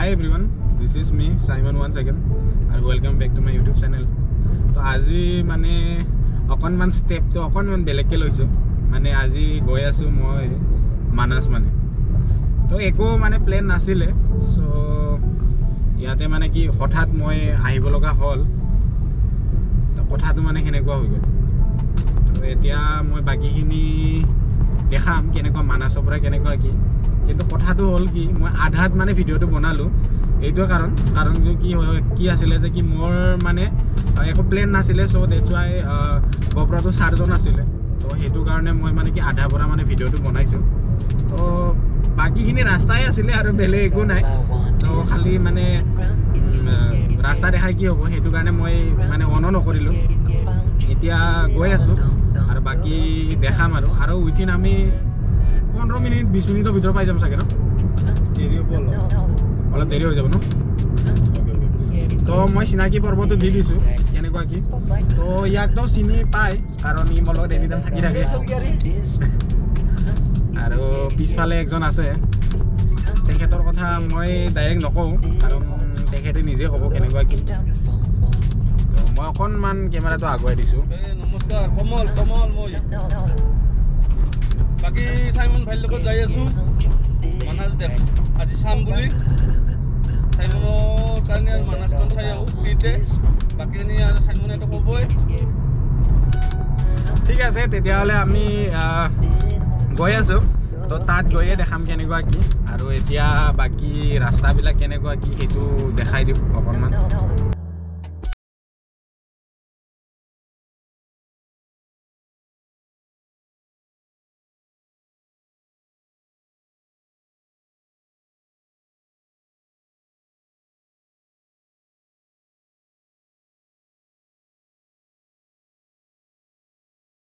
Hi everyone, this is me Simon once again and welcome back to my YouTube channel. तो আজি মানে অকনমান step তো অকনমান বেলেগকে লৈছো মানে আজি গৈ আছো মই মানস মানে তো একো মানে প্ল্যান নাছিলে সো ইয়াতে মানে কি হঠাৎ মই আহিব লগা হল তো কথাটো মানে হেনেকুৱা হৈ গ'ল তো এতিয়া মই বাকিখিনি দেখাম কেনেকুৱা মানসৰ পৰা কেনেকুৱা কি কিন্তু কথাটো হল কি মই আধাত মানে ভিডিওটো বনালো এইটো কাৰণ যে কি আছিল যে কি মোৰ মানে একো প্ল্যান নাছিলে সো দ্যাটস ওয়াই গোপ্ৰটো চাৰ্জ নাছিলে তো হেতু কাৰণে মই মানে কি আধা পৰা মানে ভিডিওটো বনাইছো তো বাকিখিনি ৰাস্তাই আছিলে আৰু বেলে একো নাই তো খালি মানে ৰাস্তা দেখাই কি হ'ব হেতু কাৰণে মই মানে অন নকৰিলো এতিয়া গৈ আছো আৰু বাকি দেখাম আৰু উইথিন আমি 15 মিনিট 20 মিনিটৰ ভিতৰত পাই যাম চাগে ন দেৰি হ'ব অলপ দেৰি হৈ যাব ন তো মই চিনাকি পৰ্বটো দি দিছো কেনেকুৱা কি তো ইয়াকতো চিনি পায় কাৰণ ই মোৰ লগত এনিটাইম থাকি থাকে আৰু পিছফালে একজন আছে তেখেতৰ কথা মই ডাইৰেক্ট নকওঁ কাৰণ তেখেতে নিজে ক'ব কেনেকুৱা কি তো মই অকণমান কেমেৰাটো আগুৱাই দিছো নমস্কাৰ কমল মই বাকি সাইমন ভাইৰ লগত যাই আছো মানস দেখ আজি চাম বুলি সাইমনৰ কাৰণে মানসখন চাই আহো ফ্ৰীতে বাকিখিনি আৰু সাইমনে তো ক'বই ঠিক আছে তেতিয়াহ'লে আমি গৈ আছো তো তাত গৈয়ে দেখাম কেনেকুৱা কি আৰু এতিয়া বাকি ৰাস্তাবিলাক কেনেকুৱা কি সেইটো দেখাই দিম অকণমান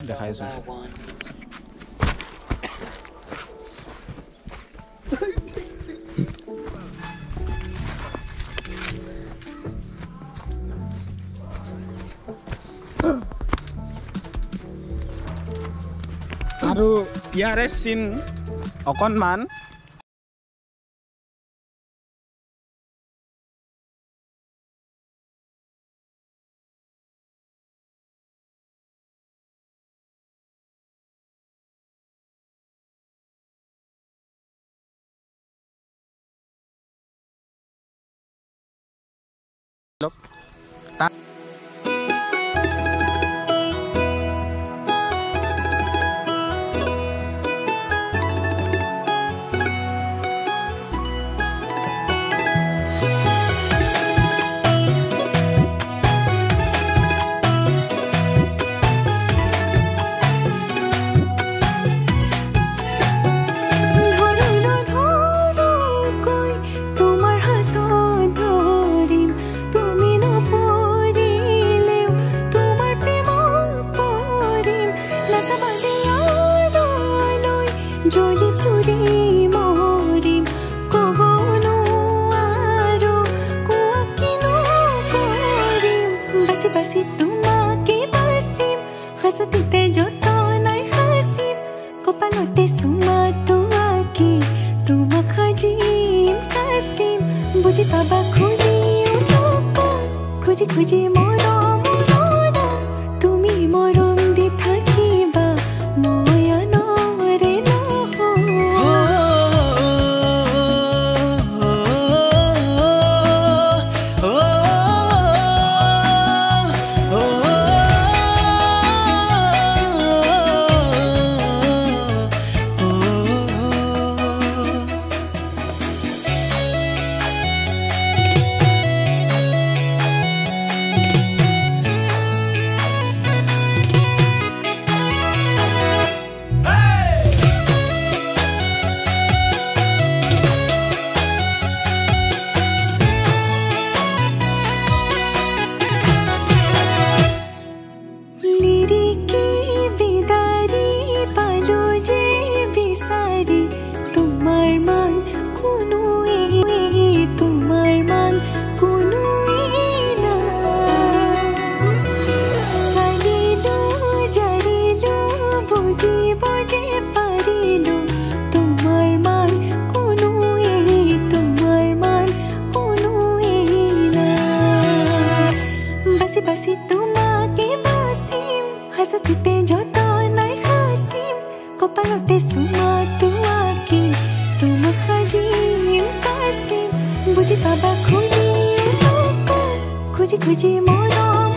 দেখাইছো আৰু ইয়াৰে চিন অকণমান খুজি মৰম তুমি মৰম দি থাকিবা মই আনৰে খুঁজি মৰম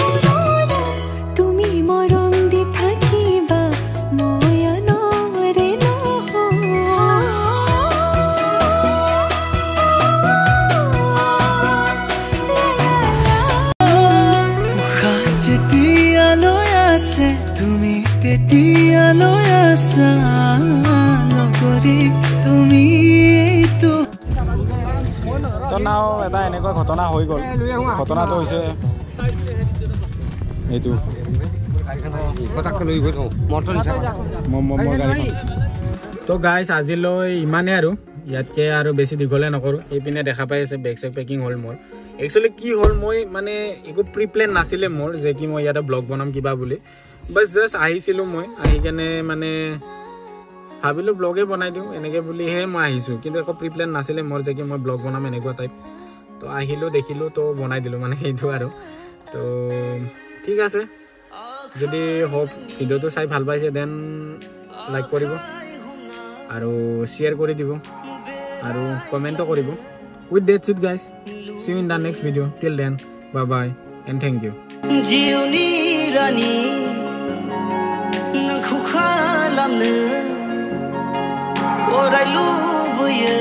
তুমি মৰম দি থাকিবা ময়া নৰে যেতিয়ালৈ আছে তুমি তেতিয়ালৈ আছা নকৰি তুমি এইটো তো নাও এটা এনেকুৱা ঘটনা হৈ গ'ল ঘটনাটো হৈছে এইটো তো গাইজ আজিলৈ ইমানেই আৰু ইয়াতকৈ আৰু বেছি দীঘলে নকৰোঁ এইপিনে দেখা পাই আছে বেগ চেগ পেকিং হ'ল মোৰ একচুৱেলি কি হ'ল মই মানে একো প্ৰি প্লেন নাছিলে মোৰ যে কি মই ইয়াতে ব্লগ বনাম কিবা বুলি বাছ জাষ্ট আহিছিলোঁ মই আহি কেনে মানে ভাবিলোঁ ব্লগে বনাই দিওঁ এনেকৈ বুলিহে মই আহিছোঁ কিন্তু একো প্ৰি প্লেন নাছিলে মোৰ যে কি মই ব্লগ বনাম এনেকুৱা টাইপ তো আহিলোঁ দেখিলোঁ তো বনাই দিলোঁ মানে সেইটো আৰু তো ঠিক আছে যদি হোপ ভিডিঅ'টো চাই ভাল পাইছে দেন লাইক কৰিব আৰু শ্বেয়াৰ কৰি দিব আৰু কমেণ্টো কৰিব with that's it guys see you in the next video till then bye bye and thank you jiuni rani nang khukhalam ne orai lu buye